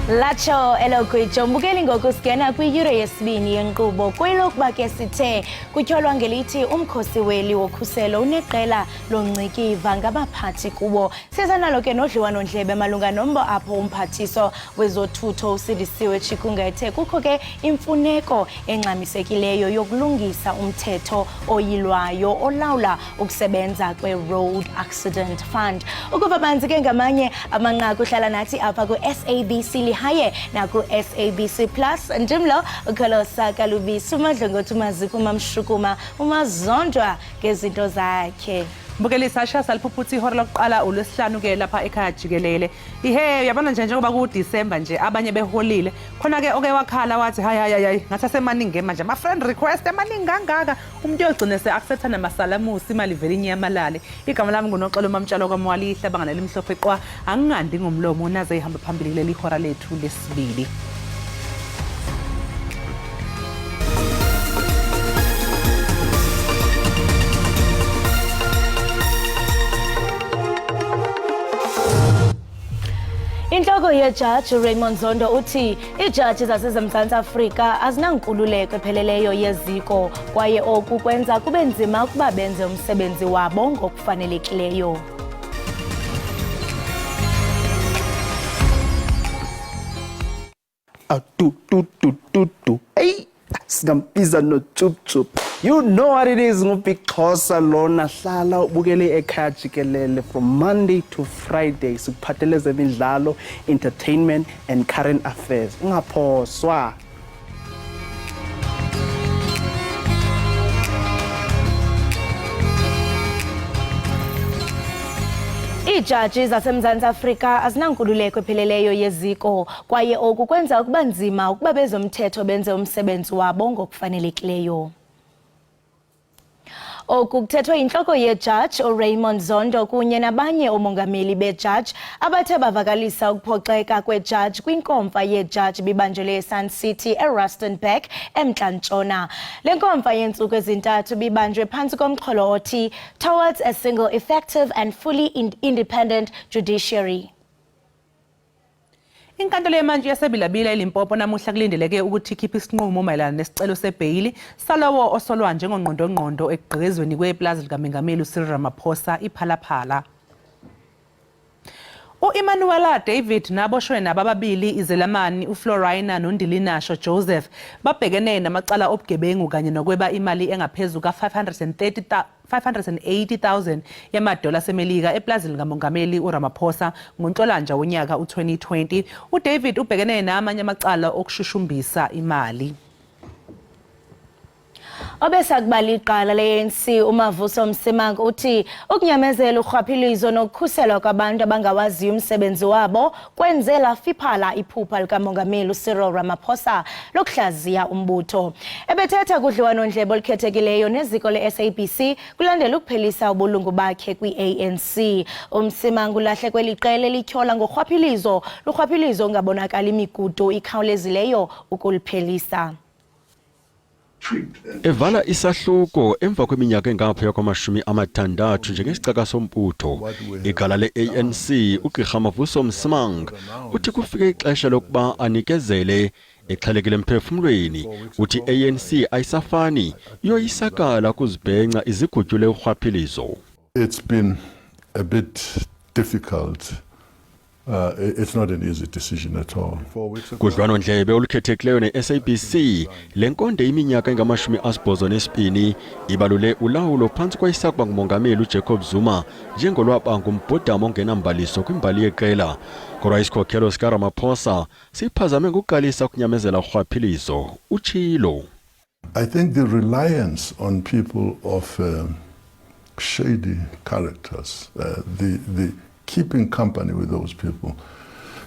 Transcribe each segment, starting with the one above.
Lacho elokwijo mbukeli ngokusikena kwiyure yesibini yenkqubo kwelokuba ke sithe kutyholwa ngelithi umkhosi weli wokhuselo uneqela loncyikiva ngabaphathi kubo. Siza nalo ke nodliwano-ndlebe malunga nombo apho umphathiso wezothutho uSindisiwe Chikunga ethe kukho ke imfuneko engxamisekileyo yokulungisa umthetho oyilwayo olawula ukusebenza kwe-Road Accident Fund. Ukuva banzi ke ngamanye amanqaku uhlala nathi apha ku-SABC haye naku SABC Plus ndimlo ukholosa kalubisi umadlongothi umaziko umamshukuma umazondwa ngezinto zakhe. Mbukeli Sasha saliphuphuthi ihora lokuqala uLwesihlanu ke lapha ekhaya Jikelele. Ihe yabona nje njengoba ku December nje abanye beholile. Khona ke oke wakhala wathi hayi ngathi asemaningi manje ama friend request emaningi kangaka. Umuntu yogcina se accepta namasalamusi imali vele inyamalale. Igama lami nguNoxolo Mamtshalo kwaMwalihle bangana limhlophe qwa angingandi ngomlomo naze ihamba phambili leli hora lethu lesibili. Inhloko yejaji Raymond Zondo uthi ijaji zaseMzantsi Afrika azinankululeko epheleleyo yeziko kwaye oku kwenza kube nzima ukuba benze umsebenzi wabo ngokufanelekileyo. Hey, singambiza no tsup. You know what it is, ngubixhosa lona hlala ubukele Ekhaya Jikelele from Monday to Friday sikuphathele zemidlalo, entertainment and current affairs. Ungaphoswa. Ijaji zaseMzantsi Afrika azinankululeko epheleleyo yeziko kwaye oku kwenza ukuba nzima ukuba bezomthetho benze umsebenzi wabo ngokufanelekileyo. Oku kuthethwe inhloko yejaji uRaymond Zondo kunye nabanye omongameli bejaji abathe bavakalisa ukuphoxeka kwejaji kwinkomfa yejaji bibanjelwe eSun City eRustenburg eMntla Ntshona. Le nkomfa yeentsuku ezintathu bibanjwe phantsi komxholo othi Towards a Single Effective and Fully Independent Judiciary. Inkantolo yemanje yaseBilabila eLimpopo namuhla kulindeleke ukuthi ikhiphe isinqumo mayelana nesicelo sebheyili salowo osolwa njengongqondongqondo ekugqekezweni kweplaza likaMengameli uCyril Ramaphosa iPhalaphala. U-Emmanuela David naboshwe nababili izelamani uFlorina noNdilinasho Joseph babhekene namacala obugebengu kanye nokweba imali engaphezulu ka-580,000 yamadola asemelika eplazini likamongameli uRamaphosa ngoNhlolanja wonyaka u-2020. uDavid ubhekene namanye amacala okushushumbisa imali. Obesakubala iqala le-ANC uMavuso Msimang uthi ukunyamezela urhwaphilizo nokukhuselwa kwabantu abangawaziyo umsebenzi wabo kwenze lafiphala iphupha likamongameli uCyril Ramaphosa lokuhlaziya umbutho. Ebethetha kudliwano-ndlebe olukhethekileyo neziko le-SABC kulandela ukuphelisa ubulungu bakhe kwi-ANC. uMsimang ulahle kweli qela elityhola ngorhwaphilizo ungabonakali imigudu ikhawulezileyo ukuliphelisa. Evala isahluko emva kweminyaka engaphaya kwama-60 njengesicaka sombutho igala le-ANC uGqirha Mavuso Msimang uthi kufike ixesha lokuba anikezele exhalekile emphefumlweni uthi ANC ayisafani yoyisakala kuzibhenca izigutyule urhwaphilizo. It's been a bit difficult. It's not an easy decision at all. Kudliwano-ndlebe olukhethekileyo ne-SABC lenkonde iminyaka engama-82 ibalule ulawulo phantsi kwayisakuba ngumongameli uJacob Zuma njengolwaba ngumbhodama ongenambaliso kwimbali yeqela. Kodwa isikhokhelo sikaRamaphosa siphazame ngokuqalisa ukunyamezela urhwaphilizo utshilo. I think the reliance on people of shady characters, the keeping company with those people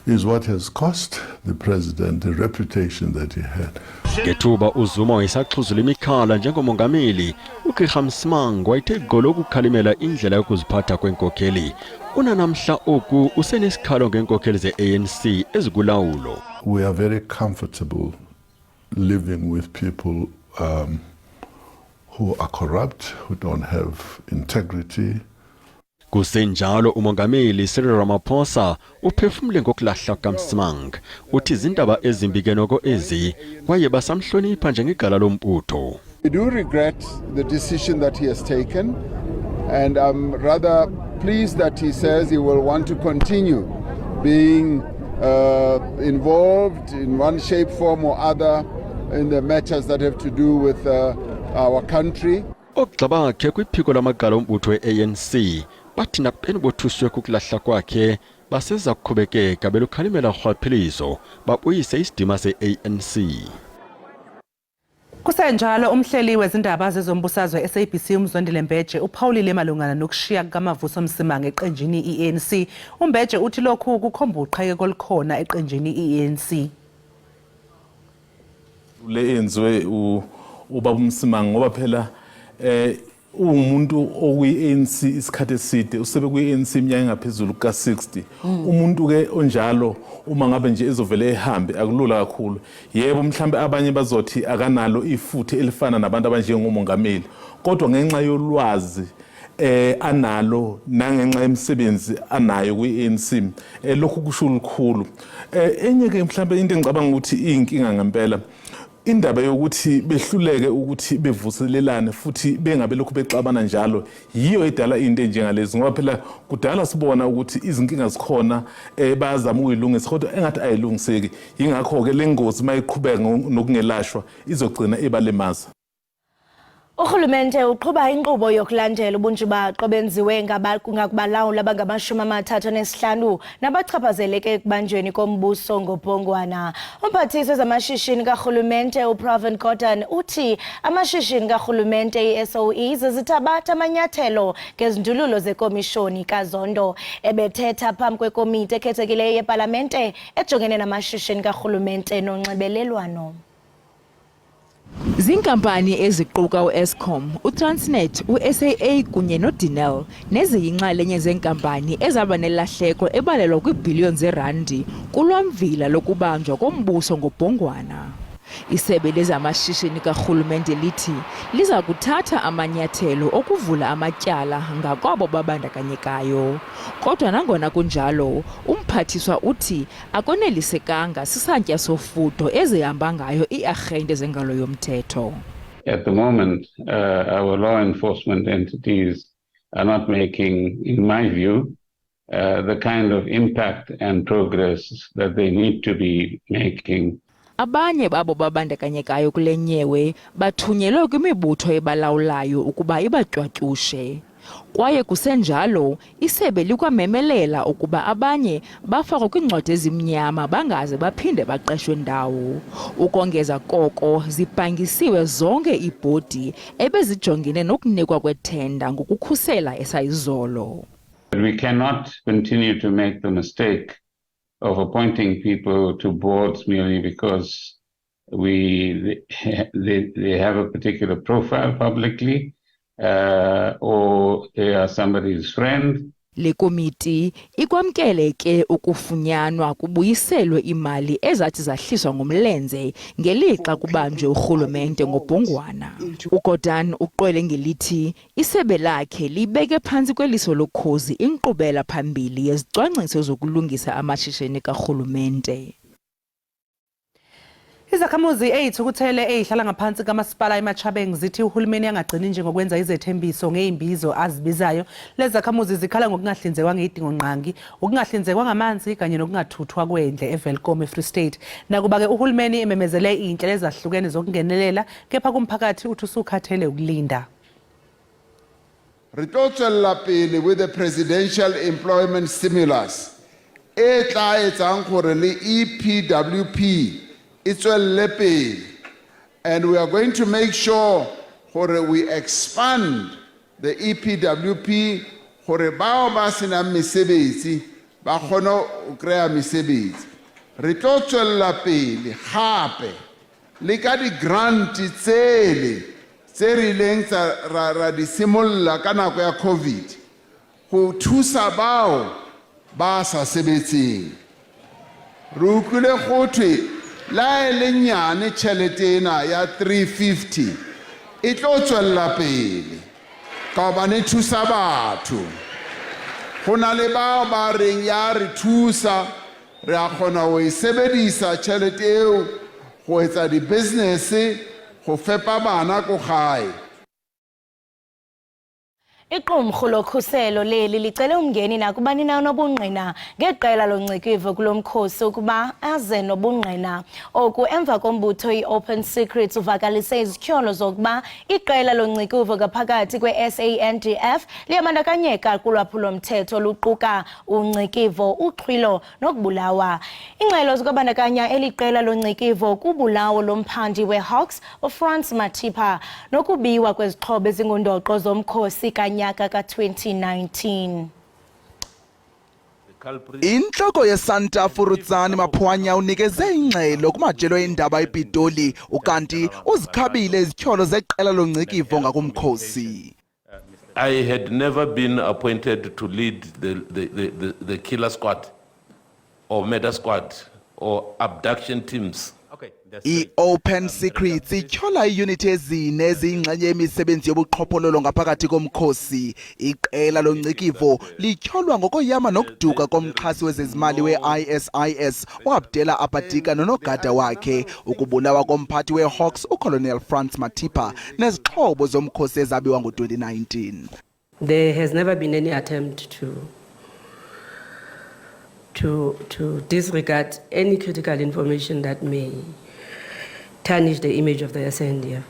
is what has cost the president the reputation that he had. Ngethuba uZuma wayesaxhuzula imikhala njengomongameli, uGqirha Msimang wayethe gqolo ukukhalimela indlela yokuziphatha kwenkokheli. Unanamhla oku usenesikhalo ngenkokheli ze-ANC ezikulawulo. We are very comfortable living with people who are corrupt, who don't have integrity. Kusenjalo umongameli Cyril Ramaphosa uphefumule ngokulahla kaMsimang. Uthi izindaba ezimbi noko ezi kwaye basamhlonipha njengegala lombutho. We do regret the decision that he has taken, and I'm rather pleased that he says he will want to continue being involved in one shape, form or other in the matters that have to do with our country. Ogxa bakhe kwiphiko lamagala ombutho e-ANC bathi nakubeni bothuswe kukulahla kwakhe baseza kuqhubekeka belukhalimela urhwaphilizo babuyise isidima se-ANC. Kusenjalo umhleli wezindaba zezombusazwe SABC uMzondile Mbeje uphawulile malungana nokushiya kukaMavuso Msimang eqenjini i-ANC. uMbeje uthi lokhu kukhomba uqhekeko olukhona eqenjini i-ANC. Le enziwe ubaba Msimang ngoba phela umuntu okuyi-ANC isikhathi eside usebe kuyi-ANC iminyaka engaphezulu ka-60. Umuntu ke onjalo uma ngabe nje ezovele ehambe akulula kakhulu. Yebo mhlambe abanye bazothi akanalo ifuthe elifana nabantu abanjengomongameli, kodwa ngenxa yolwazi analo nangenxa yemisebenzi anayo kwi-ANC lokhu kusho ukukhulu. Enye ke mhlambe into engicabanga ukuthi iyinkinga ngempela indaba yokuthi behluleke ukuthi bevuselelane futhi bengabe lokhu bexabana njalo yiyo edala into enjengalezi, ngoba phela kudala sibona ukuthi izinkinga zikhona bayazama ukuyilungisa kodwa engathi ayilungiseki. Yingakho ke lengozi mayiqhubeka nokungelashwa izogcina ebalimaza. Urhulumente uqhuba inkqubo yokulandela ubunjibaqo benziwe ngakubalawuli abangama-35 nabachaphazeleke ekubanjweni kombuso ngobhongwana. Umphathiswa wezamashishini karhulumente uPravin Gordhan uthi amashishini karhulumente i-SOEs zithabatha amanyathelo ngezindululo zekomishoni kaZondo. Ebethetha phambi kwekomiti ekhethekileyo yepalamente ejongene namashishini karhulumente nonxibelelwano. Zinkampani eziquka u-Eskom, uTransnet, u-SAA kunye noDenel neziyinxalenye zenkampani ezaba nelahleko ebalelwa kwiibhiliyoni zeerandi kulwamvila lokubanjwa kombuso ngobhongwana. Isebe lezamashishini karhulumente lithi liza kuthatha amanyathelo okuvula amatyala ngakwabo babandakanyekayo. Kodwa nangona kunjalo, umphathiswa uthi akonelisekanga sisantya sofudo ezihamba ngayo iiarhente zengalo yomthetho. At the moment, our law enforcement entities are not making, in my view, the kind of impact and progress that they need to be making. Abanye babo babandakanyekayo kule nyewe bathunyelwe kwimibutho ebalawulayo ukuba ibatywatyushe. Kwaye kusenjalo, isebe likwamemelela ukuba abanye bafakwe kwiincwadi ezimnyama bangaze baphinde baqeshwe ndawo. Ukongeza koko, zibhangisiwe zonke iibhodi ebezijongene nokunikwa kwethenda ngokukhusela esayizolo. We cannot continue to make the mistake of appointing people to boards merely because they have a particular profile publicly or they are somebody's friend. Le komiti ikwamkele ke ukufunyanwa kubuyiselwe imali ezathi zahliswa ngomlenze ngelixa kubanjwe urhulumente ngobhongwana. uGordhan uqwele ngelithi isebe lakhe libeke phantsi kweliso lokhozi inkqubela phambili yezicwangciso zokulungisa amashishini karhulumente. Izakhamuzi ezithukuthele ezihlala ngaphansi kamasipala eMachabeng zithi uhulumeni angagcini nje ngokwenza izethembiso ngeimbizo azibizayo. Lezi zakhamuzi zikhala ngokungahlinzekwa ngezidingo nqangi, ukungahlinzekwa ngamanzi kanye nokungathuthwa kwendle eVelkom eFree State. Nakuba ke uhulumeni ememezele inhlelo ezahlukene zokungenelela, kepha kumphakathi uthi usukhathele ukulinda. Re tlo tswella pele with the presidential employment stimulus e tla etsang gore le EPWP itswelle pele, and we are going to make sure gore we expand the EPWP gore bao ba sena mesebetsi ba kgone ho krea mesebetsi. Re tlo tswella pele gape le ka di grant tsele tse rileng ra di simolla ka nako ya COVID go thusa bao ba sa sebetseng. Re utlwile gotwe la le nyane tšhelete ena ya 350 e tlo tswella pele ka ba ne thusa batho. Go na le bao ba reng ya re thusa, re a kgona ho e sebedisa tjhelete eo go etsa di-business, go fepa bana ko gae. Iqumrhu lokhuselo leli licele umngeni nakubani na onobungqina ngeqela loncikivyo kulo mkhosi ukuba aze nobungqina. Oku emva kombutho i-Open Secrets uvakalise izityholo zokuba iqela loncikivyo ngaphakathi kwe-SANDF liyabandakanyeka kulwaphulo-mthetho luquka uncikivyo, uxhwilo nokubulawa. Ingxelo zikwabandakanya eli qela loncikivyo kubulawo lomphandi we-Hawks uFrance Matipa nokubiwa kwezixhobo ezingundoqo zomkhosi kanyaka ka-2019. Inhloko yeSanta Furutsani Maphwanya unikeze ingxelo kumajelo eindaba ePitoli ukanti uzikhabile izityholo zeqela loncikivyo ngakumkhosi. I had never been appointed to lead the killer squad or murder squad or abduction teams. I-Open Secrets ityhola iiyunithi ezine eziyingxenye yemisebenzi yobuqhophololo ngaphakathi komkhosi. Iqela loncikivyo lityholwa ngokoyama nokuduka komxhasi wezezimali we-ISIS uAbdela Abadika nonogada wakhe, ukubulawa komphathi we-Hawks uColonel France Matipa nezixhobo zomkhosi ezabiwa ngo-2019. There has never been any attempt to disregard any critical information that may tarnish the image of the SANDF.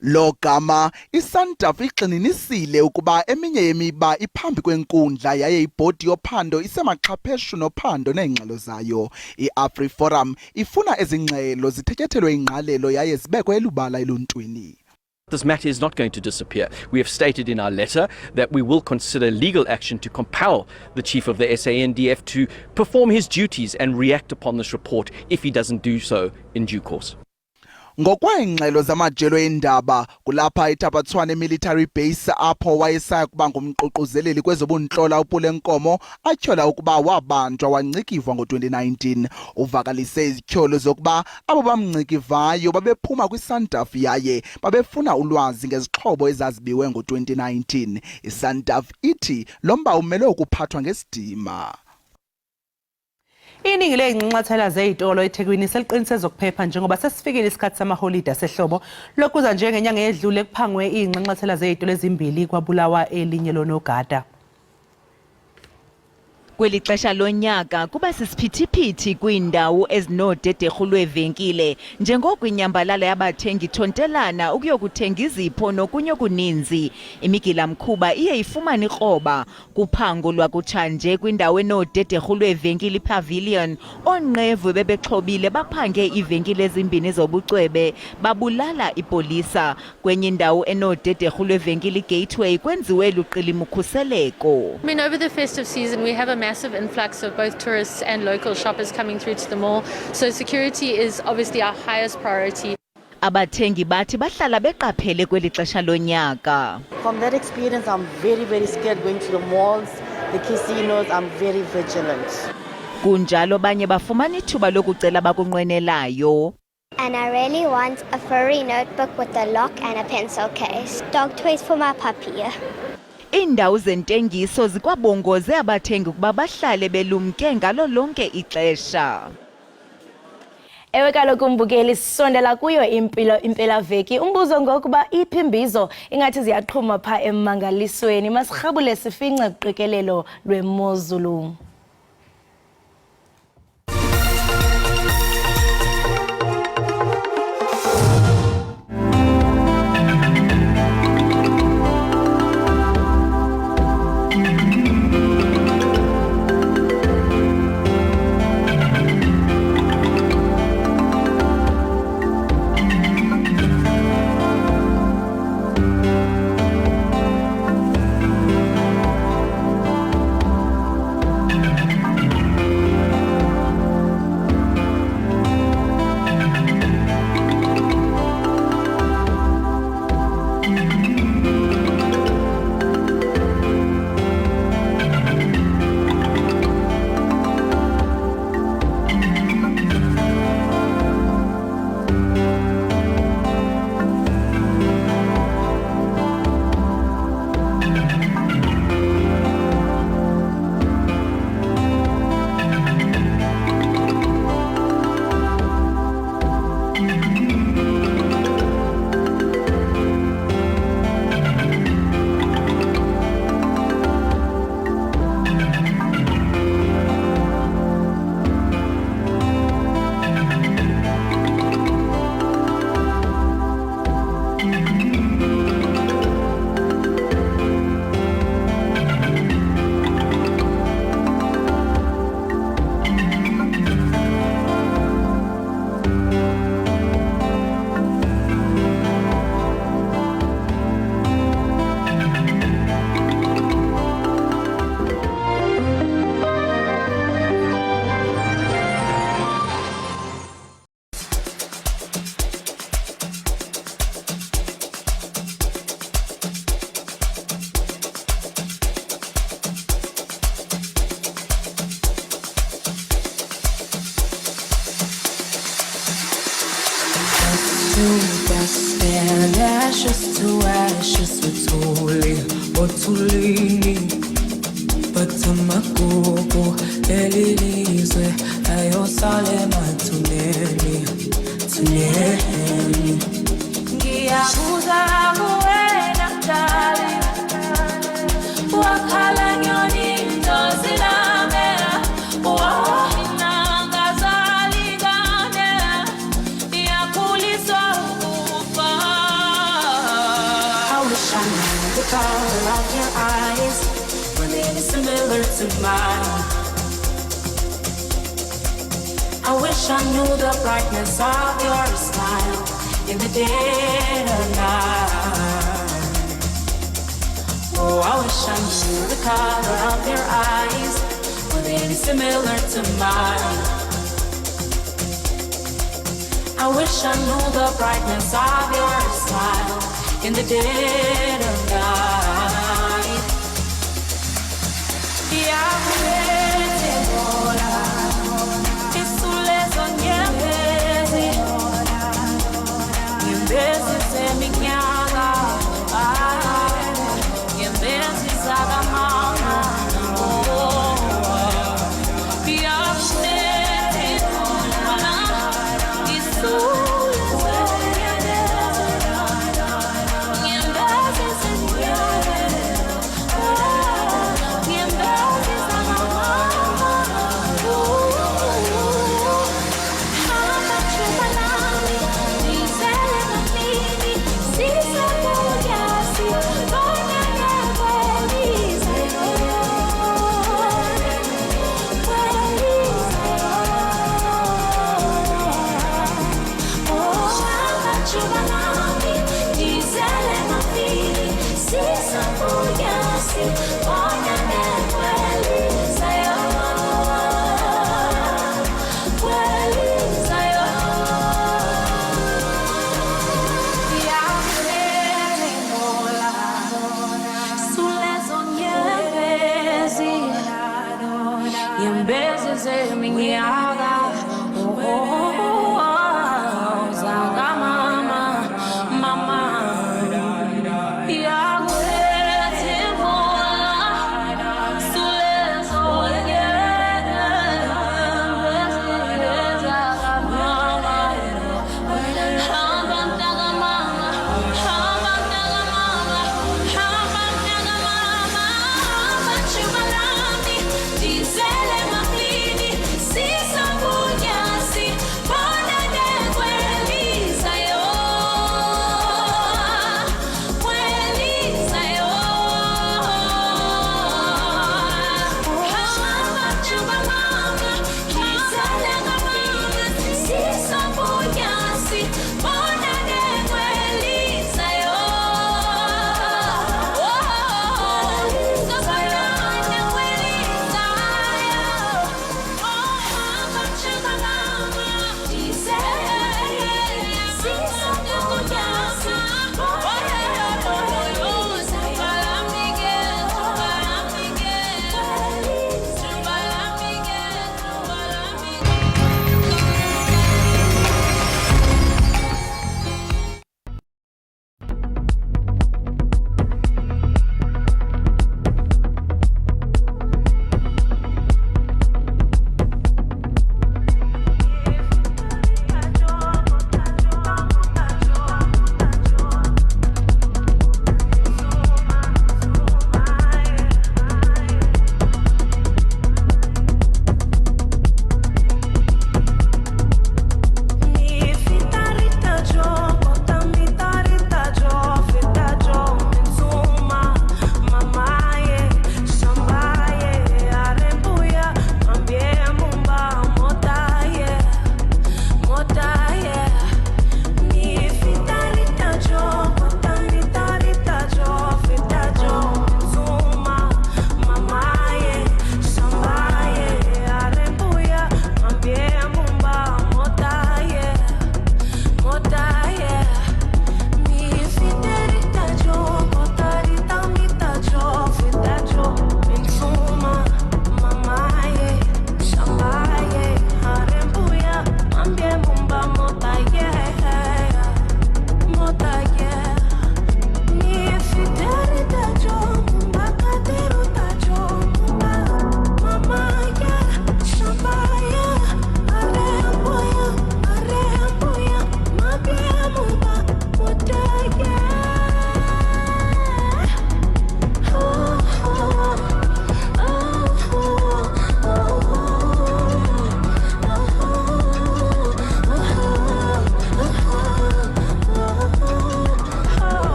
Lo gama iSANDF igxininisile ukuba eminye yemiba iphambi kwenkundla yaye ibhodi yophando isemaxhapheshu nophando neengxelo zayo. I-AfriForum ifuna ezingxelo zithethethelwe ingqalelo yaye zibekwe elubala eluntwini. This matter is not going to disappear. We have stated in our letter that we will consider legal action to compel the chief of the SANDF to perform his duties and react upon this report if he doesn't do so in due course. Ngokweengxelo zamajelo eindaba kulapha eThabathwane military base apho wayesaya kuba ngumququzeleli kwezobuntlola uPulenkomo atyhola ukuba wabanjwa wancikivwa ngo-2019. Uvakalise izityholo zokuba abo bamncikivayo babephuma kwiSANDF yaye babefuna ulwazi ngezixhobo ezazibiwe ngo-2019. iSANDF ithi lo mba umele ukuphathwa ngesidima. Iningi ley'nxanxathela zey'tolo eThekwini seliqinise zokuphepha njengoba sesifikile isikhathi samaholide asehlobo. Lokuza njengenyanga edlule kuphangwe iy'nxanxathela zey'tolo ezimbili kwabulawa elinye lonogada. Kweli xesha lonyaka kuba sisiphithiphithi kwiindawo ezinodederhu lweevenkile njengoko inyambalala yabathengi thontelana ukuyokuthenga izipho nokunye okuninzi. Imigilamkhuba iye ifumane ikroba kuphango lwakutshanje kwindawo enodederhu lweevenkile iPavilion. Oonqevu bebexhobile baphange iivenkile ezimbini zobucwebe babulala ipolisa. Kwenye indawo enodederhu lweevenkile iGateway kwenziwe luqilima ukhuseleko. I mean, over the festive season we have a massive influx of both tourists and local shoppers coming through to the mall, so security is obviously our highest priority. Abathengi bathi bahlala beqaphele kweli xesha lonyaka. From that experience, I'm very scared going to the malls, the casinos. I'm very vigilant. Kunjalo banye bafumana ithuba lokucela bakunqwenelayo. And I really want a furry notebook with a lock and a pencil case. Dog toys for my puppy. Iindawo zentengiso zikwabongoze abathengi ukuba bahlale belumke ngalo lonke ixesha. Ewe kaloku mbukeli sisondela kuyo impelaveki. Umbuzo ngokuba iphimbizo ingathi ziyaqhuma pha emmangalisweni. Masirhabule sifince uqikelelo lwemozulu. to dust and ashes to ashes, othulini but amagugu elilizwe ayosale mathuneni thuneni. Ngiyabuza kuwena mdali, wakhala nyoni indozi lami, wahina ngazali ngane, iyakuliswa ukufa. I wish I knew the color of your eyes, but it is similar to mine. I wish I knew the brightness of your smile in the dead of night. Oh, I wish I knew the color of your eyes, but it is similar to mine. I wish I knew the brightness of your smile in the dead of night.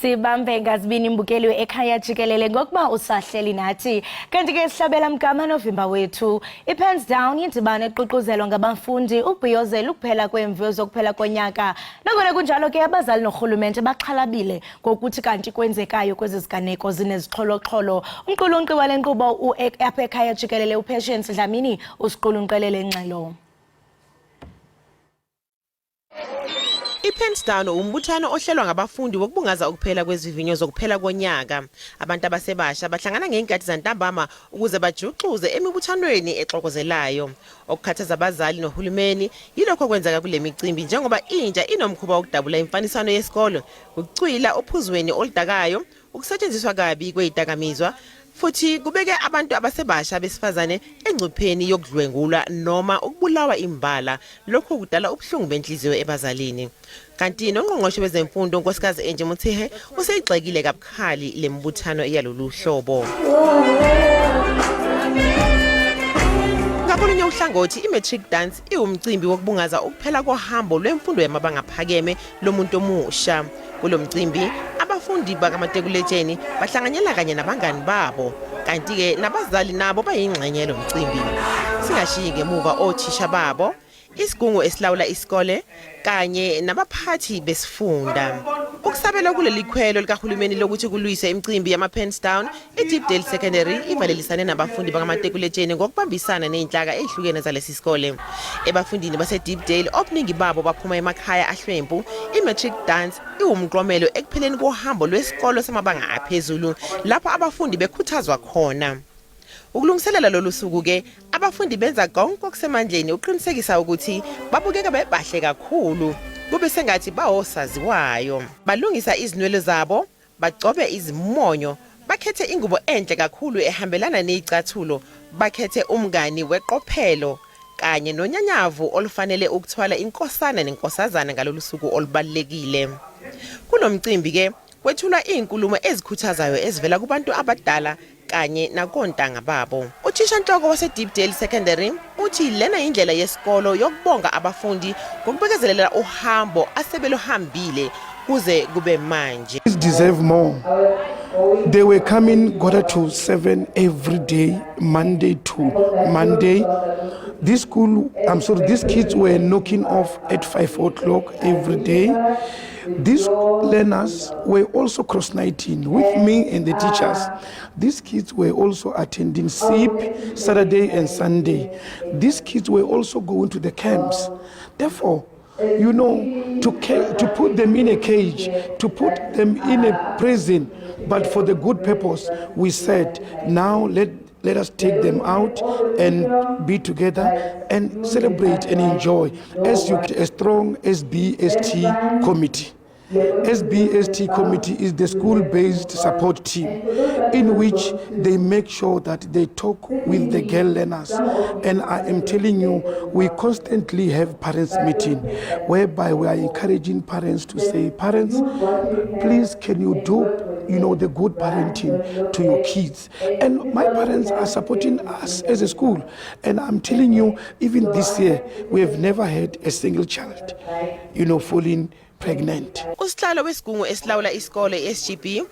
Sibambe ngazibini imbukeli we-Ekhaya Jikelele ngokuba usahleli nathi. Kanti ke sihlabela mgama novimba wethu. I-Pens Down yindibano eququzelwa ngabafundi ukubhiyozela ukuphela kwemviwo zokuphela konyaka. Nangona kunjalo ke abazali norhulumente baxhalabile ngokuthi kanti kwenzekayo kwezi ziganeko zinezixholo-xholo. Umqulunqi wale nkqubo apha ekhaya Jikelele uPatience Dlamini usiqulunqelele ngxelo. I-Pens Down umbuthano ohlelwa ngabafundi wokubungaza ukuphela kwezivinyo zokuphela konyaka. Abantu abasebasha bahlangana ngeenkathi zantambama ukuze bajuxuze emibuthanweni exokozelayo. Okukhathaza abazali nohulumeni yilokho kwenzeka kule micimbi njengoba intsha inomkhuba wokudabula imfaniswano yesikolo, ukucwila ophuzweni oludakayo, ukusetshenziswa kabi kwezidakamizwa, futhi kubeke abantu abasebasha besifazane engcupheni yokudlwengulwa noma ukubulawa imbala. Lokho kudala ubuhlungu benhliziyo ebazalini. Kanti nongqongqoshe wezemfundo unkosikazi Enje Muthihe useyigxekile kabukhali lembuthano yalolu hlobo. Ngakolunye uhlangothi i-matric dance iwumcimbi wokubungaza ukuphela kohambo lwemfundo yamabanga aphakeme lomuntu omusha. Kulo mcimbi abafundi bakamatekuletsheni bahlanganyela kanye nabangani babo, kanti ke nabazali nabo bayingxenye lomcimbi. Singashiyi ngemuva othisha babo, isigungu esilawula isikole kanye nabaphathi besifunda. Ukusabela kuleli khwelo likahulumeni lokuthi kulwise imicimbi yama-Pens Down, i-Deepdale Secondary ivalelisane nabafundi bakamatekuletsheni ngokubambisana nezinhlaka ezihlukene zalesi sikole. Ebafundini base-Deepdale obuningi babo baphuma emakhaya ahlwempu, i-matric dance iwumqomelo ekupheleni kohambo lwesikolo samabanga aphezulu lapho abafundi bekhuthazwa khona. Ukulungiselela lolu suku ke abafundi benza konke okusemandleni uqinisekisa ukuthi babukeka bebahle kakhulu, kube sengathi bawosaziwayo. Balungisa izinwele zabo, bagcobe izimonyo, bakhethe ingubo enhle kakhulu ehambelana nezicathulo, bakhethe umngani weqophelo kanye nonyanyavu olufanele ukuthwala inkosana nenkosazana ngalolu suku olubalekile. Kunomcimbi ke kwethulwa izinkulumo ezikhuthazayo ezivela kubantu abadala kanye nakontanga babo. Uthisha nhloko wase-Deepdale Secondary uthi lena indlela yesikolo yokubonga abafundi ngokubekezelela uhambo asebelohambile kuze kube manje. These deserve more. They were coming 7:15 every day, Monday to Monday. These kids were knocking off at 5 o'clock every day. These learners were also cross-nighting with me and the teachers. These kids were also attending SIP Saturday and Sunday. These kids were also going to the camps. Therefore, to put them in a cage, to put them in a prison, but for the good purpose, we said, now let us take them out and be together and celebrate and enjoy as a strong SBST committee. SBST committee is the school-based support team in which they make sure that they talk with the girl learners. And I am telling you, we constantly have parents meeting whereby we are encouraging parents to say, parents, please can you do the good parenting to your kids. And my parents are supporting us as a school. And I'm telling you, even this year, we have never had a single child, falling pregnant. Usihlalo wesigungu esilawula isikole SGB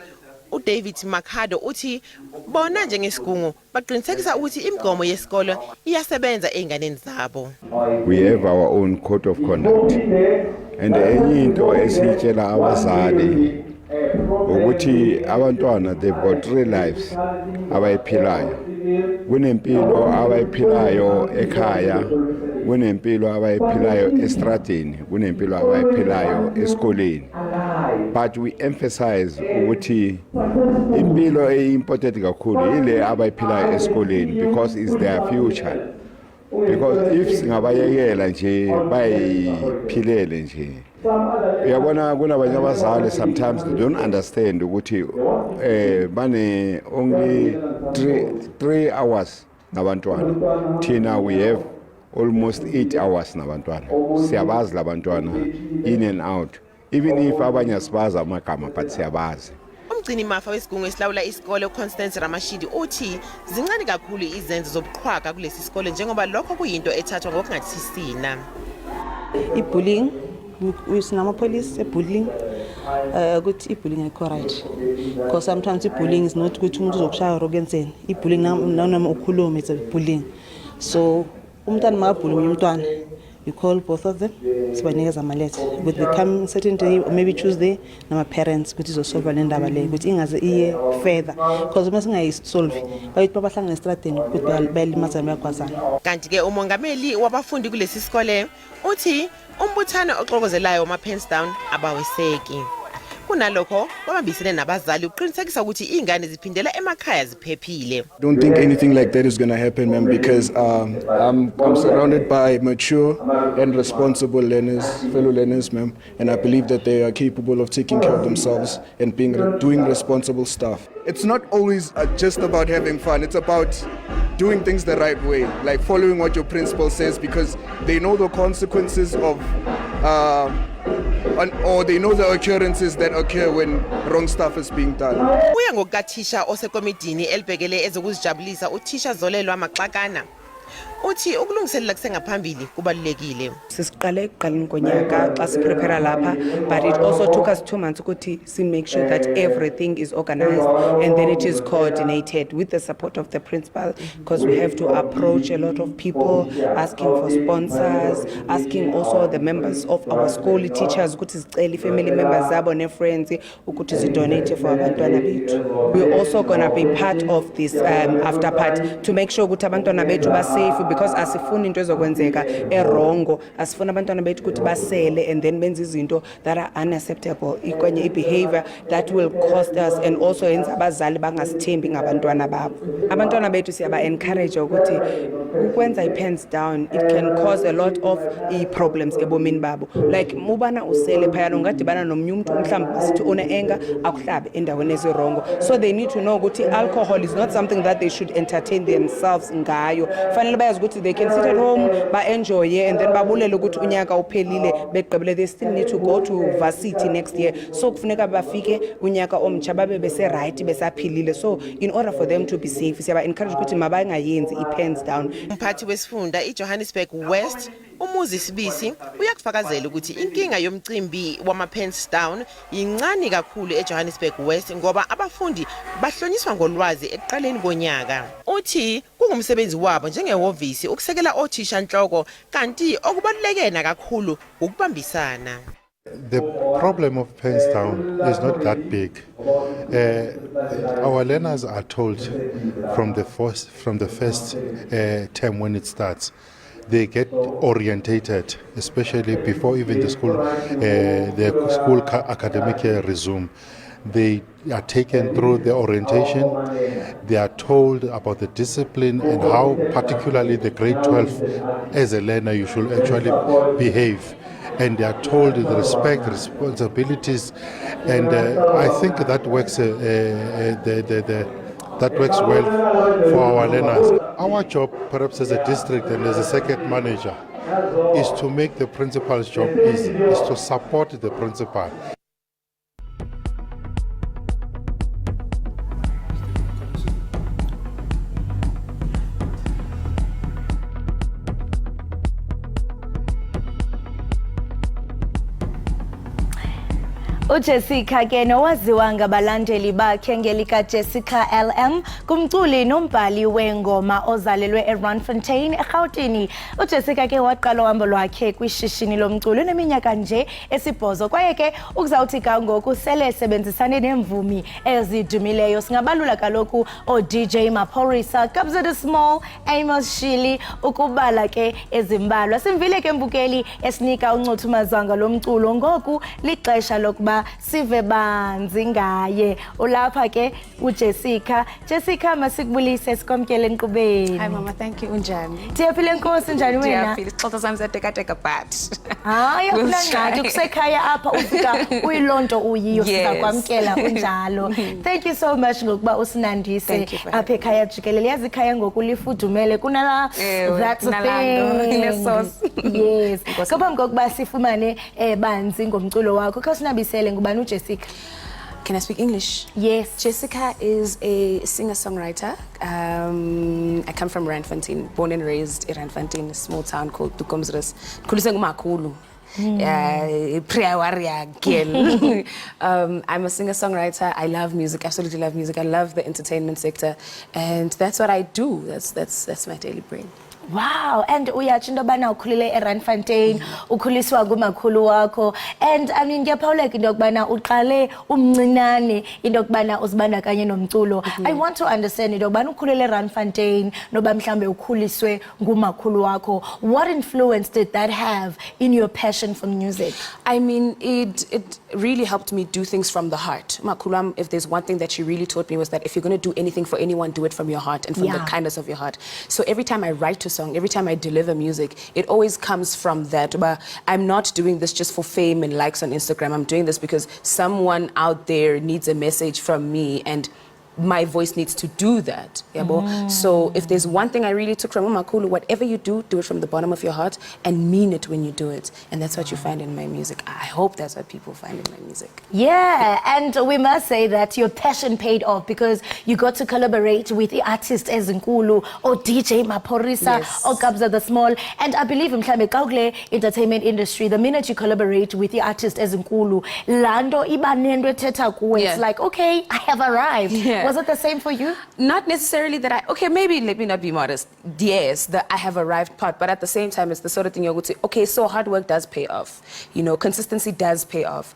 uDavid Makhado uthi bona njengesigungu baqinisekisa ukuthi imigomo yesikole iyasebenza einganeni zabo. We have our own code of conduct. And enye into esitshela abazali ukuthi abantwana they've got 3 lives abayiphilayo. Kunempilo abayiphilayo ekhaya, kunempilo abayiphilayo estradini, kunempilo abayiphilayo esikoleni. But we emphasize ukuthi impilo eimportant kakhulu ile abayiphilayo esikoleni because it's their future. Because if singabayekela nje bayiphilele nje, uyabona kunabanye abazali sometimes they don't understand ukuthi bane only 3 hours nabantwana. Thina we have almost 8 hours nabantwana. Siyabazi labantwana in and out. Even if abanye asibaza amagama but siyabazi. Umgcini mafa wesigungu esilawula isikole uConstance Ramashidi uthi zincane kakhulu izenzo zobuqhwaka kulesi sikole njengoba lokho kuyinto ethathwa ngokungathisina. I-bullying, sinama-police e-bullying. ukuthi ibullying ayikho right, because sometimes ibullying is not ukuthi umuntu uzokushaya rokwenzeni. Ibullying nanoma ukhuluma it's a bullying. So umntwana makabhuli umntwana, you call both of them, sibanikeza amalethe ukuthi they come certain day or maybe Tuesday nama parents ukuthi izosolve le ndaba le ukuthi ingaze iye further, because uma singayisolve bayithi babahlangana estradeni ukuthi bayalimaza bayagwazana. Kanti ke umongameli wabafundi kulesi sikole uthi umbuthano oxokozelayo wama-Penstown abaweseki. Kunalokho babambisene nabazali uqinisekisa ukuthi ingane ziphindela emakhaya ziphephile. Don't think anything like that is going to happen, ma'am, because I'm surrounded by mature and responsible learners, fellow learners, ma'am, and I believe that they are capable of taking care of themselves and doing responsible stuff. It's not always just about having fun. It's about doing things the right way, like following what your principal says, because they know the consequences of or they know the occurrences that occur when wrong stuff is being done. Uya ngokathisha osekomidini elibhekele ezokuzijabulisa uthisha Zolelwa Maxakana. Uthi ukulungiselela kusengaphambili kubalulekile. Sisiqale ekuqaleni konyaka xa siprepare lapha, but it also took us 2 months ukuthi si make sure that everything is organized and then it is coordinated with the support of the principal, because we have to approach a lot of people asking for sponsors, asking also the members of our school teachers ukuthi sicela family members zabo ne friends ukuthi zi donate for abantwana bethu. We're also going to be part of this after part to make sure ukuthi abantwana bethu ba safe, because asifuni into ezokwenzeka erongo, asifuna abantwana bethu ukuthi basele and then benze izinto that are unacceptable, ikwenye behavior that will cost us and also yenza abazali bangasithembi ngabantwana babo. Abantwana bethu siyaba encourage ukuthi ukwenza i-Penstown it can cause a lot of problems ebomini babo, like mubana usele phayana ungadibana nomnye umuntu mhlawumbe basithi una anger akuhlabe endaweni ezirongo, so they need to know ukuthi alcohol is not something that they should entertain themselves ngayo. Fanele bayazi ukuthi they can sit at home ba enjoy and then babulele ukuthi unyaka uphelile beqebele, they still need to go to varsity next year, so kufuneka bafike unyaka omtsha babe bese right besaphilile. So in order for them to be safe siyaba encourage ukuthi mabangayenzi i-Penstown. Umphathi wesifunda iJohannesburg West Umuzi Sibisi uyakufakazela ukuthi inkinga yomcimbi wama-Penstown yincane kakhulu eJohannesburg West ngoba abafundi bahlonyiswa ngolwazi ekuqaleni konyaka. Uthi kungumsebenzi wabo njengehhovisi ukusekela othisha nhloko, kanti okubalulekena kakhulu ukubambisana. The problem of Penstown is not that big. Our learners are told from the first term when it starts. They get orientated, especially before even the school academic year resume. They are taken through the orientation. They are told about the discipline and how, particularly the grade 12, as a learner, you should actually behave. And they are told the respect, responsibilities, and I think that works. That works well for our learners. Our job, perhaps as a district and as a circuit manager, is to make the principal's job easy, is to support the principal. uJessica ke nowaziwa ngabalandeli bakhe ngelika Jessica LM kumculi nombhali wengoma ozalelwe eRandfontein eGauteng. uJessica ke waqala uhambo lwakhe kwishishini lomculo neminyaka nje esibhozo, kwaye ke ukuzawuthi ka ngoku sele sebenzisane nemvumi ezidumileyo. Singabalula kaloku DJ Maphorisa, Kabza the Small, Amos Shili, ukubala ke ezimbalwa. Simvile ke mbukeli esinika uncuthu mazanga lomculo, ngoku lixesha lokuba sive banzi ngaye. Ulapha ke uJessica. Jessica, masikubulise sikomkele enkqubeni. Hi mama, thank you. Unjani? Ndiyaphila enkosi, njani wena? Ndiyaphila. Isixhosa sami siyateka but. Hayi akulangxaki kusekhaya apha ufika uyilonto uyiyo sizakwamkela unjalo. Thank you so much ngokuba usinandise apha ekhaya Jikelele. Yazi ikhaya ngoku lifudumele kunala that's the thing. Yes. Ngaphambi kokuba sifumane banzi ngomculo wakho, kho sinabisele ngubani uJessica? Can I speak English? Yes. Jessica is a singer-songwriter. I come from Randfontein, born and raised in Randfontein, a small town called Tukomzres. Khuliswe ngumakhulu. prayer warrior girl. I'm a singer-songwriter. I love music, absolutely love music. I love the entertainment sector, and that's what I do. That's my daily brain. Wow, and uyatsho into yobana ukhulele eRandfontein, ukhuliswa ngumakhulu wakho, and I mean ngiyaphawuleka into yokubana uqale umncinane into yokubana uzibandakanye nomculo. I want to understand into yokubana ukhulele eRandfontein noba mhlambe ukhuliswe ngumakhulu wakho. What influence did that have in your passion for music? I mean, it really helped me do things from the heart. Makhulu, if there's one thing that she really taught me was that if you're going to do anything for anyone, do it from your heart and from the kindness of your heart. So every time I write a song, every time I deliver music, it always comes from that. But I'm not doing this just for fame and likes on Instagram. I'm doing this because someone out there needs a message from me, and my voice needs to do that. So if there's one thing I really took from Umakhulu, whatever you do, do it from the bottom of your heart and mean it when you do it. And that's what you find in my music. I hope that's what people find in my music. Yeah, and we must say that your passion paid off because you got to collaborate with the artists ezinkulu or DJ Maphorisa or Kabza the Small. And I believe in Kule entertainment industry, the minute you collaborate with the artist ezinkulu, Lando ibanendo teta kuwe, it's like, okay, I have arrived. Was it the same for you? Not necessarily that maybe let me not be modest. Yes, the I have arrived part, but at the same time, it's the sort of thing you would say, okay, so hard work does pay off. You know, consistency does pay off.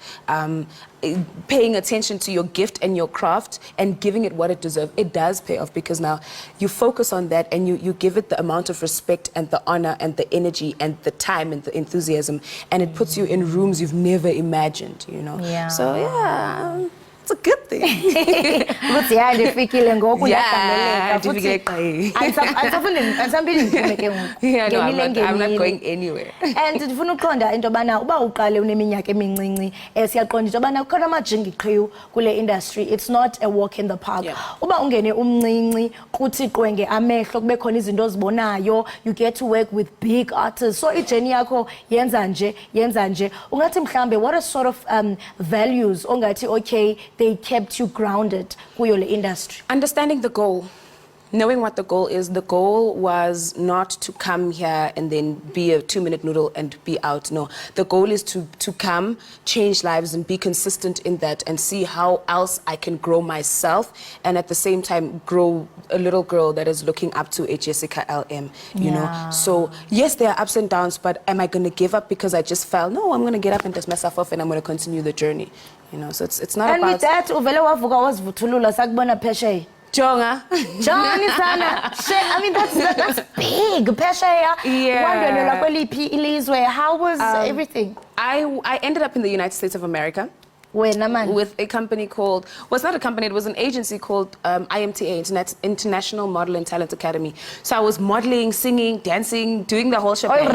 Paying attention to your gift and your craft and giving it what it deserves, it does pay off because now you focus on that and you give it the amount of respect and the honor and the energy and the time and the enthusiasm, and it puts you in rooms you've never imagined, you know? Yeah. So yeah. It's a good thing. I'm not going anywhere. And ndifuna uqonda into yobana uba uqale uneminyaka emincinci siyaqonda into yobana kukhona amajingi qhiwu kule industry. It's not a walk in the park. Uba ungene umncinci kuthi qwenge amehlo kube khona izinto ozibonayo, you get to work with big artists. So ijeni yakho yenza nje ungathi mhlambe what are sort of values ongathi okay they kept you grounded kuyo le industry? Understanding the goal. Knowing what the goal is. The goal was not to come here and then be a 2-minute noodle and be out. No, the goal is to come, change lives and be consistent in that and see how else I can grow myself and at the same time grow a little girl that is looking up to a Jessica LM, you know. So yes, there are ups and downs, but am I going to give up because I just fell? No, I'm going to get up and dust myself off and I'm going to continue the journey. You know, so it's not and about... And with that, uvele wavuka wazivutulula sakubona phesheya. Jonga. I mean, that's big. Phesheya. Ndwendwela kweliphi ilizwe. How was everything? I ended up in the United States of America. With a company called, well, it's not a company, it was an agency called IMTA, International Model and Talent Academy. So I was modeling, singing, dancing, doing the whole shebang.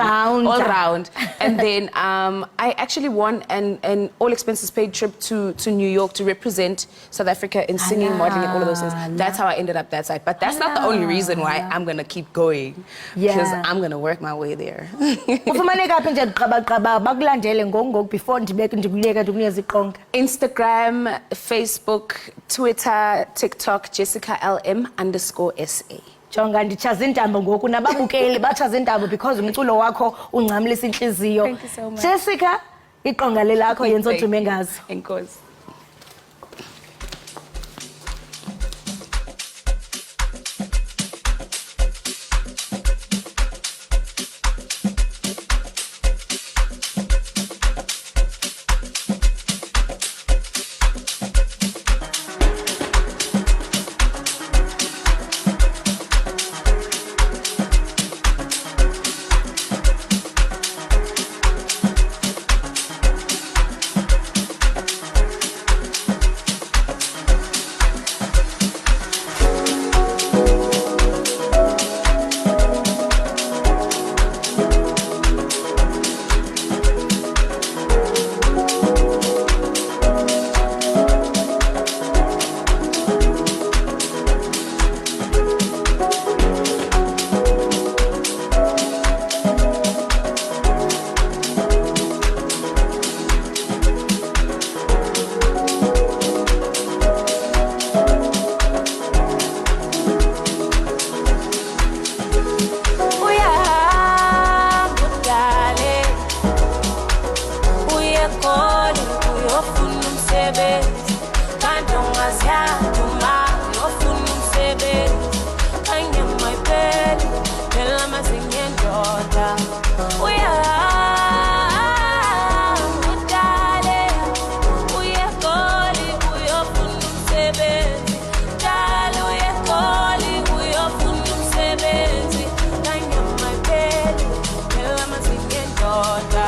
All round. And then I actually won an all expenses paid trip to New York to represent South Africa in singing, modeling, and all of those things. That's how I ended up that side. But that's not the only reason why I'm going to keep going. Because I'm going to work my way there. Instagram, Facebook, Twitter, TikTok, Jessica LM_SA. Jonga ndichaza intambo ngoku nababukeli bachaza intambo because umculo wakho uncamlisa inhliziyo. Thank you so much. Jessica, iqonga lelakho yenza udume ngazo. Enkosi. uyakole uyofuna umsebenzi kanti ungaziyazi uma uyofuna umsebenzi kanye mayipeli phela mazinye ndoda udale uyekole uyofuna umsebenzi dale uyekole uyofuna umsebenzi kanye mayipeli phela mazinye ndoda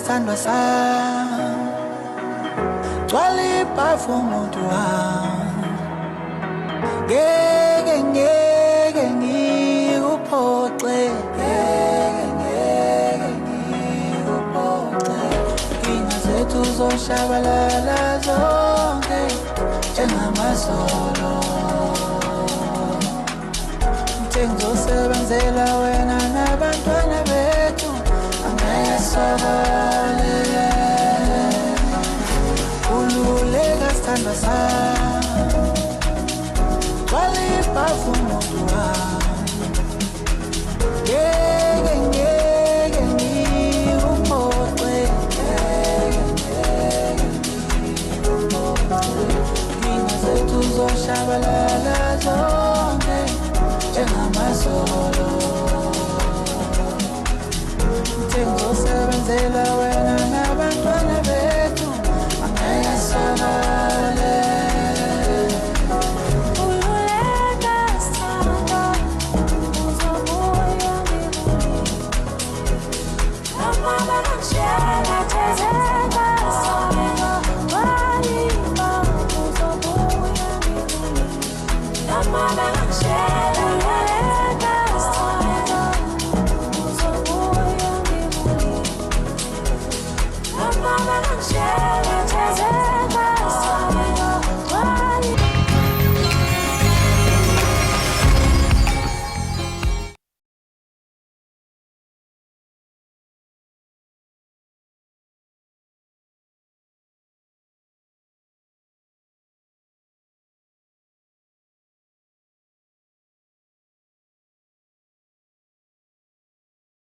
Sandwa sam Twali pafumuntu Gege ngikuphoxe Gege ngikuphoxe Inga zethu zoshabalala zonke Njengamasolo Ngizosebenzela wena nabantwana bethu Angeke sobole